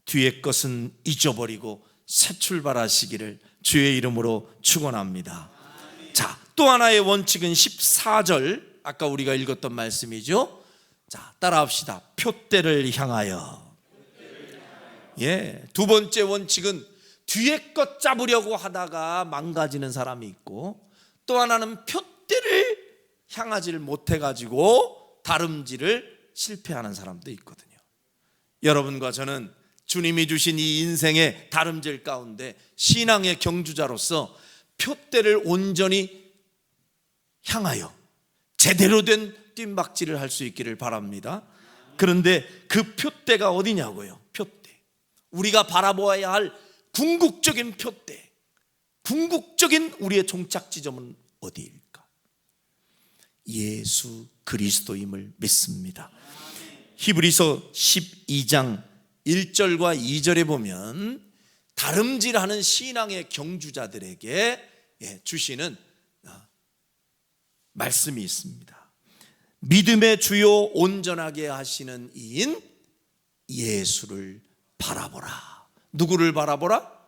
뒤의 것은 잊어버리고 새 출발하시기를 주의 이름으로 축원합니다. 자, 또 하나의 원칙은 14절, 아까 우리가 읽었던 말씀이죠. 자, 따라합시다. 표대를 향하여. 예, 두 번째 원칙은 뒤에 것 잡으려고 하다가 망가지는 사람이 있고, 또 하나는 표대를 향하지를 못해가지고 다름질을 실패하는 사람도 있거든요. 여러분과 저는 주님이 주신 이 인생의 다름질 가운데 신앙의 경주자로서 표대를 온전히 향하여 제대로 된 뜀박질을 할 수 있기를 바랍니다. 그런데 그 표대가 어디냐고요? 표대, 우리가 바라보아야 할 궁극적인 표대, 궁극적인 우리의 종착 지점은 어디일까? 예수 그리스도임을 믿습니다. 히브리서 12장 1절과 2절에 보면 다름질하는 신앙의 경주자들에게 주시는 말씀이 있습니다. 믿음의 주요 온전하게 하시는 이인 예수를 바라보라. 누구를 바라보라?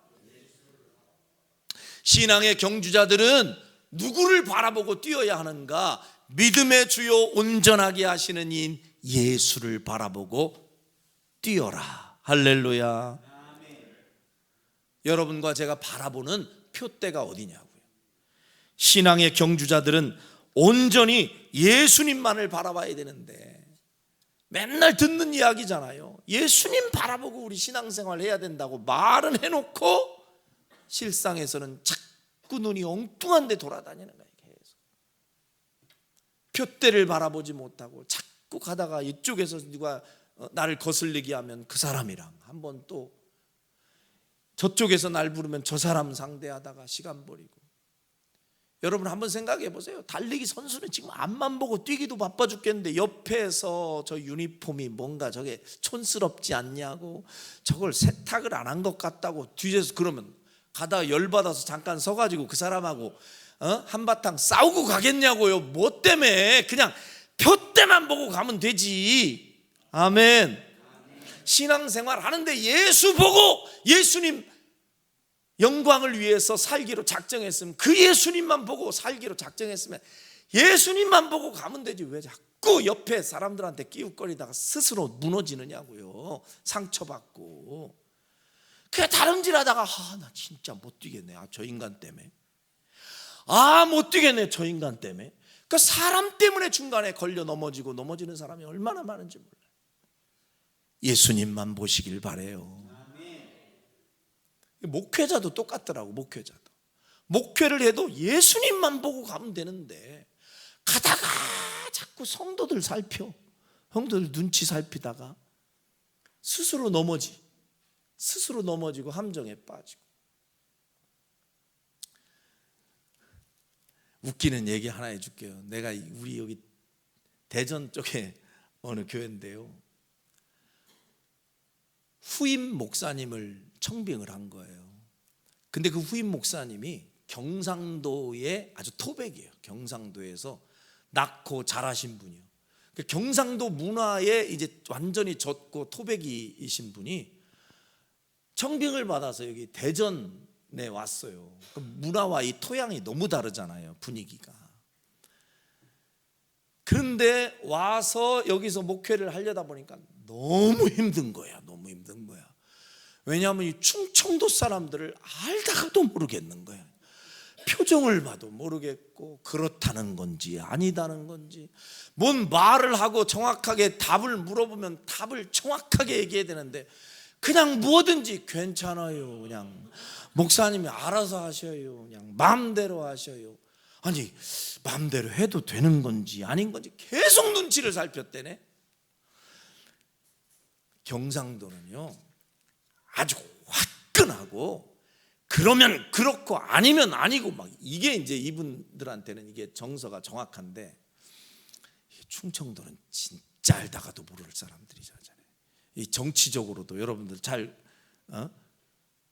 신앙의 경주자들은 누구를 바라보고 뛰어야 하는가? 믿음의 주요 온전하게 하시는 이인 예수를 바라보고 뛰어라. 할렐루야. 여러분과 제가 바라보는 표대가 어디냐고요? 신앙의 경주자들은 온전히 예수님만을 바라봐야 되는데, 맨날 듣는 이야기잖아요. 예수님 바라보고 우리 신앙생활 해야 된다고 말은 해놓고 실상에서는 자꾸 눈이 엉뚱한 데 돌아다니는 거예요. 계속 표대를 바라보지 못하고 자꾸 가다가 이쪽에서 누가 나를 거슬리게 하면 그 사람이랑 한번, 또 저쪽에서 날 부르면 저 사람 상대하다가 시간 버리고. 여러분 한번 생각해 보세요. 달리기 선수는 지금 앞만 보고 뛰기도 바빠 죽겠는데 옆에서 저 유니폼이 뭔가 저게 촌스럽지 않냐고, 저걸 세탁을 안 한 것 같다고 뒤에서 그러면 가다가 열받아서 잠깐 서가지고 그 사람하고 한바탕 싸우고 가겠냐고요. 뭐 때문에? 그냥 표대만 보고 가면 되지. 아멘. 신앙생활 하는데 예수 보고 예수님 영광을 위해서 살기로 작정했으면, 그 예수님만 보고 살기로 작정했으면 예수님만 보고 가면 되지. 왜 자꾸 옆에 사람들한테 끼웃거리다가 스스로 무너지느냐고요. 상처받고. 그냥 다름질하다가 나 진짜 못 뛰겠네. 저 인간 때문에. 못 뛰겠네. 저 인간 때문에. 그 사람 때문에 중간에 걸려 넘어지는 사람이 얼마나 많은지 몰라요. 예수님만 보시길 바래요. 목회자도 똑같더라고. 목회를 해도 예수님만 보고 가면 되는데, 가다가 자꾸 성도들 형들 눈치 살피다가 스스로 넘어지고 함정에 빠지고. 웃기는 얘기 하나 해줄게요. 내가 우리 여기 대전 쪽에 어느 교회인데요, 후임 목사님을 청빙을 한 거예요. 근데 그 후임 목사님이 경상도의 아주 토백이에요. 경상도에서 낳고 자라신 분이요. 경상도 문화에 이제 완전히 젖고 토백이신 분이 청빙을 받아서 여기 대전 왔어요. 그 문화와 이 토양이 너무 다르잖아요, 분위기가. 그런데 와서 여기서 목회를 하려다 보니까 너무 힘든 거야. 너무 힘든 거야. 왜냐하면 이 충청도 사람들을 알다가도 모르겠는 거야. 표정을 봐도 모르겠고, 그렇다는 건지 아니다는 건지, 뭔 말을 하고 정확하게 답을 물어보면 답을 정확하게 얘기해야 되는데 그냥 뭐든지 괜찮아요, 그냥 목사님이 알아서 하셔요, 그냥 마음대로 하셔요. 아니, 마음대로 해도 되는 건지 아닌 건지 계속 눈치를 살폈대네. 경상도는요 아주 화끈하고, 그러면 그렇고 아니면 아니고, 막 이게 이제 이분들한테는 이게 정서가 정확한데, 충청도는 진짜 알다가도 모를 사람들이잖아요. 이 정치적으로도 여러분들 잘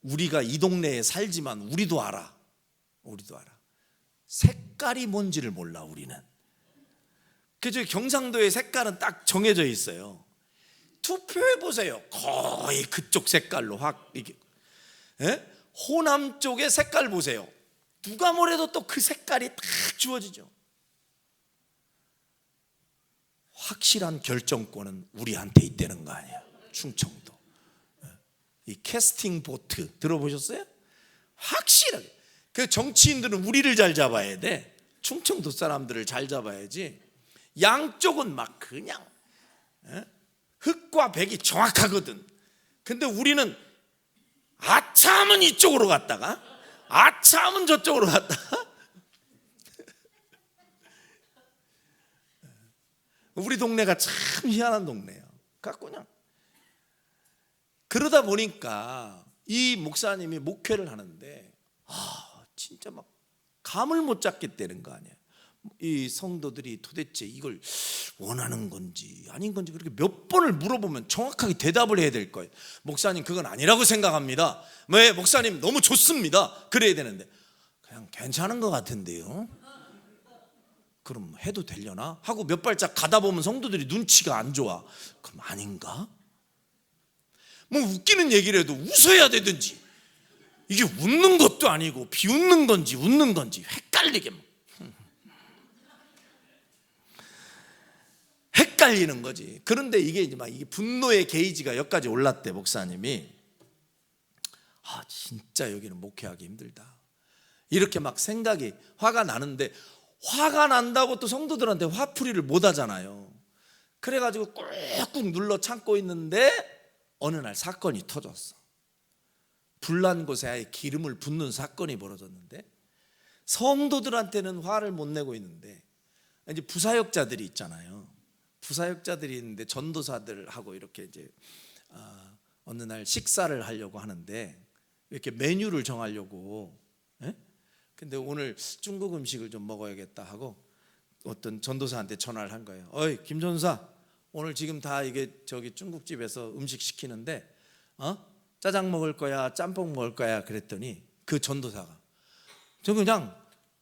우리가 이 동네에 살지만 우리도 알아. 색깔이 뭔지를 몰라, 우리는. 그저 경상도의 색깔은 딱 정해져 있어요. 투표해 보세요. 거의 그쪽 색깔로 확 이게. 호남 쪽의 색깔 보세요. 누가 뭐래도 또 그 색깔이 딱 주어지죠. 확실한 결정권은 우리한테 있다는 거 아니에요, 충청도. 이 캐스팅 보트 들어보셨어요? 확실하게. 그 정치인들은 우리를 잘 잡아야 돼. 충청도 사람들을 잘 잡아야지. 양쪽은 막 그냥 흑과 백이 정확하거든. 근데 우리는 아차하면 이쪽으로 갔다가 아차하면 저쪽으로 갔다가 우리 동네가 참 희한한 동네예요. 그냥 그러다 보니까 이 목사님이 목회를 하는데 진짜 막 감을 못 잡겠다는 거 아니에요. 이 성도들이 도대체 이걸 원하는 건지 아닌 건지 그렇게 몇 번을 물어보면 정확하게 대답을 해야 될 거예요. 목사님, 그건 아니라고 생각합니다. 왜? 목사님, 너무 좋습니다. 그래야 되는데 그냥 괜찮은 것 같은데요. 그럼 해도 되려나? 하고 몇 발짝 가다 보면 성도들이 눈치가 안 좋아. 그럼 아닌가? 뭐 웃기는 얘기를 해도 웃어야 되든지, 이게 웃는 것도 아니고 비웃는 건지 웃는 건지 헷갈리게 헷갈리는 거지. 그런데 이게 이제 막 이게 분노의 게이지가 여기까지 올랐대. 목사님이 진짜 여기는 목회하기 힘들다, 이렇게 막 생각이, 화가 나는데, 화가 난다고 또 성도들한테 화풀이를 못 하잖아요. 그래가지고 꾹꾹 눌러 참고 있는데 어느 날 사건이 터졌어. 불난 곳에 아예 기름을 붓는 사건이 벌어졌는데, 성도들한테는 화를 못 내고 있는데 이제 부사역자들이 있잖아요. 부사역자들이 있는데 전도사들하고 이렇게 이제 어느 날 식사를 하려고 하는데 이렇게 메뉴를 정하려고. 근데 오늘 중국 음식을 좀 먹어야겠다 하고 어떤 전도사한테 전화를 한 거예요. 어이, 김 전도사, 오늘 지금 다 이게 저기 중국집에서 음식 시키는데 짜장 먹을 거야, 짬뽕 먹을 거야? 그랬더니 그 전도사가 저 그냥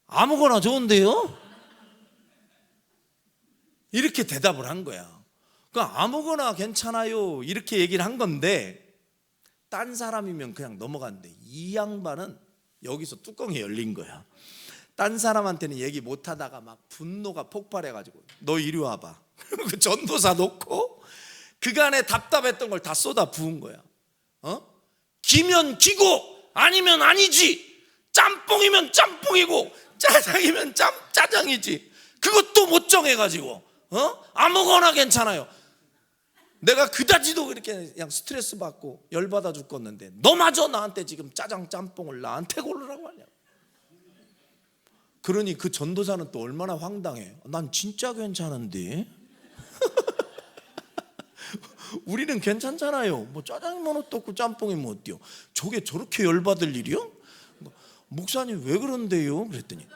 아무거나 좋은데요? 이렇게 대답을 한 거야. 그러니까 아무거나 괜찮아요 이렇게 얘기를 한 건데, 딴 사람이면 그냥 넘어갔는데 이 양반은 여기서 뚜껑이 열린 거야. 딴 사람한테는 얘기 못하다가 막 분노가 폭발해가지고 너 이리 와봐. 그 전도사 놓고 그간에 답답했던 걸 다 쏟아 부은 거야. 기면 기고 아니면 아니지, 짬뽕이면 짬뽕이고 짜장이면 짜장이지, 그것도 못 정해가지고 아무거나 괜찮아요. 내가 그다지도 그렇게 그냥 스트레스 받고 열받아 죽겠는데 너마저 나한테 지금 짜장 짬뽕을 나한테 고르라고 하냐. 그러니 그 전도사는 또 얼마나 황당해. 난 진짜 괜찮은데 우리는 괜찮잖아요. 뭐 짜장이면 어떻고 짬뽕이면 어때요? 저게 저렇게 열받을 일이요? 목사님 왜 그런데요? 그랬더니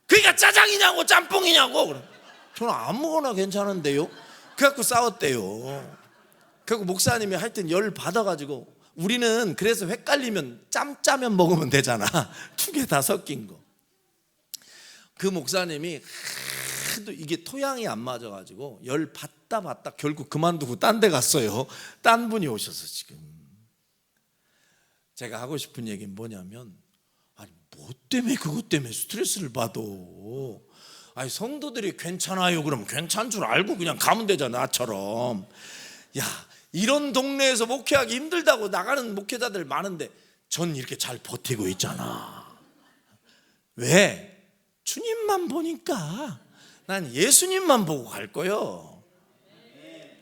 그러니까 짜장이냐고 짬뽕이냐고. 그래. 저는 아무거나 괜찮은데요. 그래갖고 싸웠대요. 그리고 목사님이 하여튼 열 받아가지고, 우리는 그래서 헷갈리면 짬짜면 먹으면 되잖아. 두 개 다 섞인 거. 그 목사님이 하도 이게 토양이 안 맞아가지고 열 받다 결국 그만두고 딴 데 갔어요. 딴 분이 오셔서. 지금 제가 하고 싶은 얘기는 뭐냐면, 아니 뭐 때문에 그것 때문에 스트레스를 받아? 아니 성도들이 괜찮아요 그러면 괜찮은 줄 알고 그냥 가면 되잖아. 나처럼. 야, 이런 동네에서 목회하기 힘들다고 나가는 목회자들 많은데 전 이렇게 잘 버티고 있잖아. 왜? 주님만 보니까. 난 예수님만 보고 갈 거요.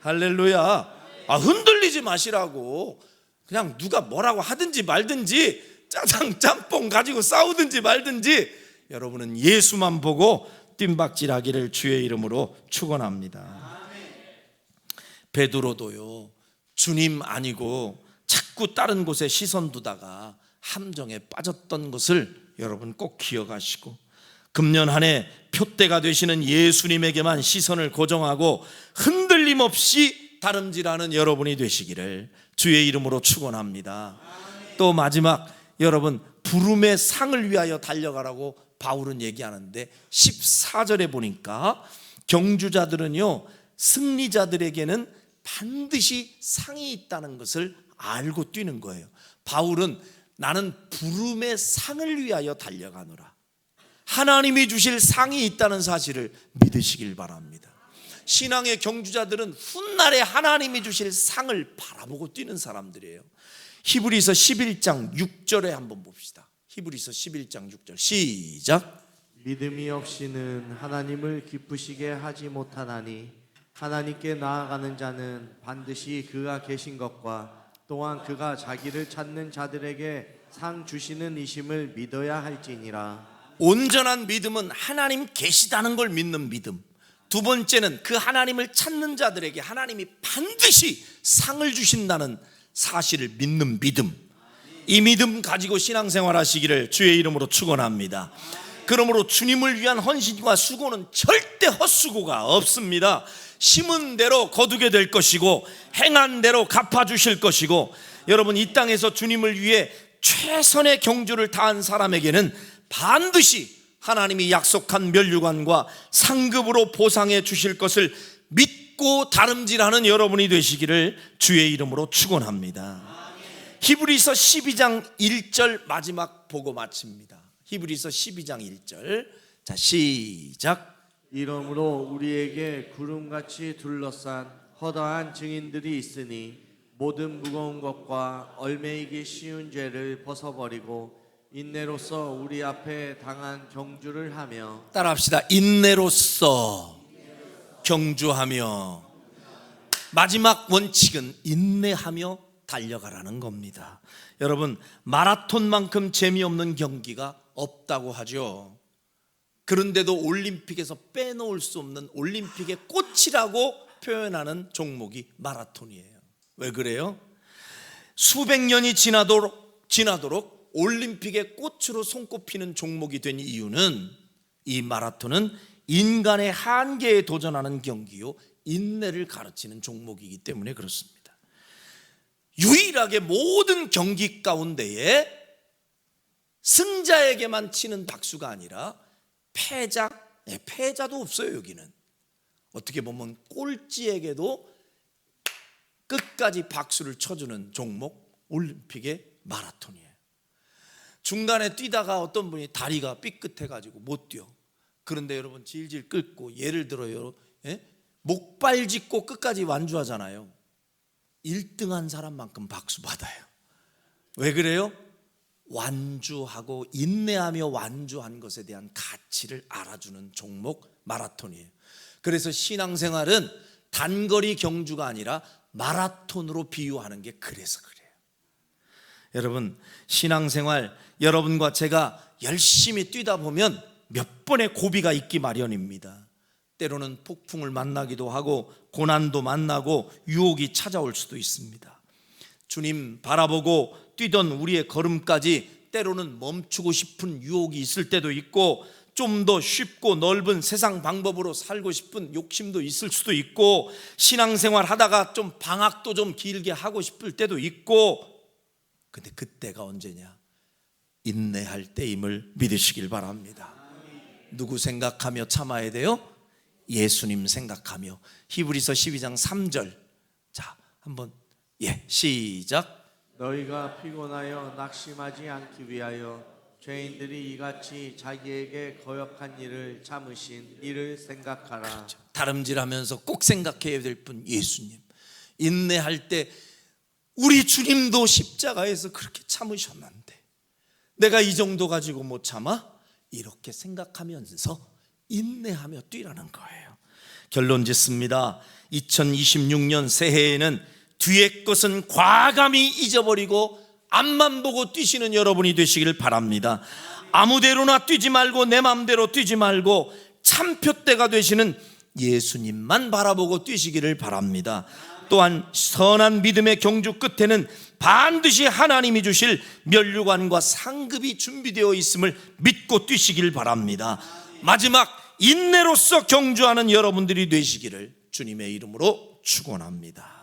할렐루야. 흔들리지 마시라고. 그냥 누가 뭐라고 하든지 말든지 짜장 짬뽕 가지고 싸우든지 말든지 여러분은 예수만 보고 뜀박질하기를 주의 이름으로 축원합니다. 베드로도요, 주님 아니고 자꾸 다른 곳에 시선 두다가 함정에 빠졌던 것을 여러분 꼭 기억하시고, 금년 한 해 표대가 되시는 예수님에게만 시선을 고정하고 흔들림 없이 다름질하는 여러분이 되시기를 주의 이름으로 축원합니다. 또 마지막, 여러분 부름의 상을 위하여 달려가라고 바울은 얘기하는데 14절에 보니까 경주자들은요, 승리자들에게는 반드시 상이 있다는 것을 알고 뛰는 거예요. 바울은 나는 부름의 상을 위하여 달려가노라. 하나님이 주실 상이 있다는 사실을 믿으시길 바랍니다. 신앙의 경주자들은 훗날에 하나님이 주실 상을 바라보고 뛰는 사람들이에요. 히브리서 11장 6절에 한번 봅시다. 히브리서 11장 6절 시작. 믿음이 없이는 하나님을 기쁘시게 하지 못하나니 하나님께 나아가는 자는 반드시 그가 계신 것과 또한 그가 자기를 찾는 자들에게 상 주시는 이심을 믿어야 할지니라. 온전한 믿음은 하나님 계시다는 걸 믿는 믿음. 두 번째는 그 하나님을 찾는 자들에게 하나님이 반드시 상을 주신다는 사실을 믿는 믿음. 이 믿음 가지고 신앙생활 하시기를 주의 이름으로 축원합니다. 그러므로 주님을 위한 헌신과 수고는 절대 헛수고가 없습니다. 심은 대로 거두게 될 것이고 행한 대로 갚아주실 것이고, 여러분 이 땅에서 주님을 위해 최선의 경주를 다한 사람에게는 반드시 하나님이 약속한 면류관과 상급으로 보상해 주실 것을 믿고 다름질하는 여러분이 되시기를 주의 이름으로 축원합니다. 히브리서 12장 1절 마지막 보고 마칩니다. 히브리서 12장 1절. 자, 시작. 이러므로 우리에게 구름같이 둘러싼 허다한 증인들이 있으니 모든 무거운 것과 얽매이기 쉬운 죄를 벗어버리고 인내로써 우리 앞에 당한 경주를 하며. 따라합시다. 인내로써 경주하며. 마지막 원칙은 인내하며 달려가라는 겁니다. 여러분, 마라톤만큼 재미없는 경기가 없다고 하죠. 그런데도 올림픽에서 빼놓을 수 없는 올림픽의 꽃이라고 표현하는 종목이 마라톤이에요. 왜 그래요? 수백 년이 지나도록 올림픽의 꽃으로 손꼽히는 종목이 된 이유는, 이 마라톤은 인간의 한계에 도전하는 경기요, 인내를 가르치는 종목이기 때문에 그렇습니다. 유일하게 모든 경기 가운데에 승자에게만 치는 박수가 아니라 패자도 없어요. 여기는 어떻게 보면 꼴찌에게도 끝까지 박수를 쳐주는 종목, 올림픽의 마라톤이에요. 중간에 뛰다가 어떤 분이 다리가 삐끗해가지고 못 뛰어. 그런데 여러분 질질 끓고, 예를 들어요, 목발 짚고 끝까지 완주하잖아요. 1등한 사람만큼 박수 받아요. 왜 그래요? 완주하고 인내하며 완주한 것에 대한 가치를 알아주는 종목 마라톤이에요. 그래서 신앙생활은 단거리 경주가 아니라 마라톤으로 비유하는 게 그래서 그래요. 여러분, 신앙생활 여러분과 제가 열심히 뛰다 보면 몇 번의 고비가 있기 마련입니다. 때로는 폭풍을 만나기도 하고 고난도 만나고 유혹이 찾아올 수도 있습니다. 주님 바라보고 뛰던 우리의 걸음까지 때로는 멈추고 싶은 유혹이 있을 때도 있고, 좀 더 쉽고 넓은 세상 방법으로 살고 싶은 욕심도 있을 수도 있고, 신앙생활 하다가 좀 방학도 좀 길게 하고 싶을 때도 있고, 근데 그때가 언제냐? 인내할 때임을 믿으시길 바랍니다. 누구 생각하며 참아야 돼요? 예수님 생각하며. 히브리서 12장 3절. 자, 한번 시작. 너희가 피곤하여 낙심하지 않기 위하여 죄인들이 이같이 자기에게 거역한 일을 참으신 이를 생각하라. 다름질하면서 꼭 생각해야 될 분 예수님. 인내할 때 우리 주님도 십자가에서 그렇게 참으셨는데 내가 이 정도 가지고 못 참아? 이렇게 생각하면서 인내하며 뛰라는 거예요. 결론 짓습니다. 2026년 새해에는 뒤의 것은 과감히 잊어버리고 앞만 보고 뛰시는 여러분이 되시길 바랍니다. 아무데로나 뛰지 말고 내 맘대로 뛰지 말고 참표대가 되시는 예수님만 바라보고 뛰시기를 바랍니다. 또한 선한 믿음의 경주 끝에는 반드시 하나님이 주실 면류관과 상급이 준비되어 있음을 믿고 뛰시길 바랍니다. 마지막 인내로서 경주하는 여러분들이 되시기를 주님의 이름으로 축원합니다.